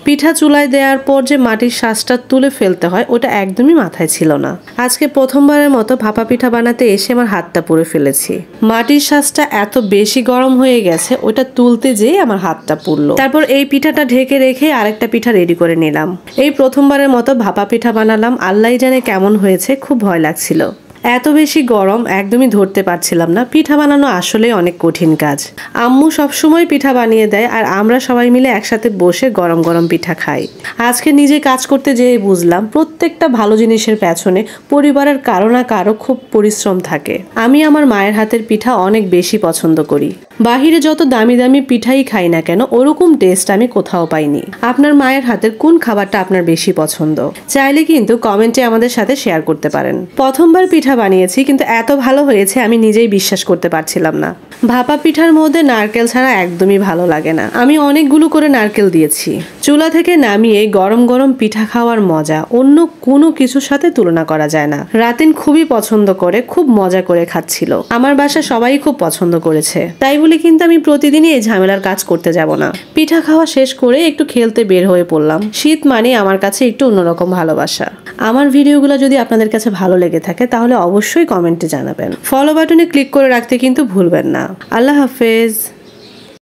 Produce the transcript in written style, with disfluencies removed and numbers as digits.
পিঠা চুলায় দেওয়ার পর যে মাটির শ্বাসটা তুলে ফেলতে হয় ওটা একদমই মাথায় ছিল না। আজকে প্রথমবারের মতো ভাপা পিঠা বানাতে এসে আমার হাতটা পুড়ে ফেলেছি। মাটির শ্বাসটা এত বেশি গরম হয়ে গেছে ওটা তুলতে যেয়ে আমার হাতটা পুড়লো। তারপর এই পিঠাটা ঢেকে রেখে আরেকটা পিঠা রেডি করে নিলাম। এই প্রথমবারের মতো ভাপা পিঠা বানালাম, আল্লাহই জানে কেমন হয়েছে, খুব ভয় লাগছিল। এত বেশি গরম একদমই ধরতে পারছিলাম না। পিঠা বানানো আসলে অনেক কঠিন কাজ। আম্মু সবসময় পিঠা বানিয়ে দেয় আর আমরা সবাই মিলে একসাথে বসে গরম গরম পিঠা খাই। আজকে নিজে কাজ করতে যেয়ে বুঝলাম প্রত্যেকটা ভালো জিনিসের পেছনে পরিবারের কারো না কারো খুব পরিশ্রম থাকে। আমি আমার মায়ের হাতের পিঠা অনেক বেশি পছন্দ করি। বাহিরে যত দামি দামি পিঠাই খাই না কেন ওরকম টেস্ট আমি কোথাও পাইনি। আপনার মায়ের হাতের কোন খাবারটা আপনার বেশি পছন্দ? চাইলে কিন্তু কমেন্টে আমাদের সাথে শেয়ার করতে পারেন। প্রথমবার পিঠা বানিয়েছি কিন্তু এত ভালো হয়েছে আমি নিজেই বিশ্বাস করতে পারছিলাম না। ভাপা পিঠার মধ্যে নারকেল ছাড়া একদমই ভালো লাগে না। আমি অনেকগুলো করে নারকেল দিয়েছি। চুলা থেকে নামিয়ে গরম গরম পিঠা খাওয়ার মজা অন্য কোনো কিছুর সাথে তুলনা করা যায় না। রাতিন খুবই পছন্দ করে, খুব মজা করে খাচ্ছিল। আমার বাসা সবাই খুব পছন্দ করেছে। তাই বলে কিন্তু আমি প্রতিদিনই এই ঝামেলার কাজ করতে যাব না। পিঠা খাওয়া শেষ করে একটু খেলতে বের হয়ে পড়লাম। শীত মানে আমার কাছে একটু অন্যরকম ভালোবাসা। আমার ভিডিওগুলো যদি আপনাদের কাছে ভালো লেগে থাকে তাহলে অবশ্যই কমেন্টে জানাবেন। ফলো বাটনে ক্লিক করে রাখতে কিন্তু ভুলবেন না। আল্লাহ হাফেজ।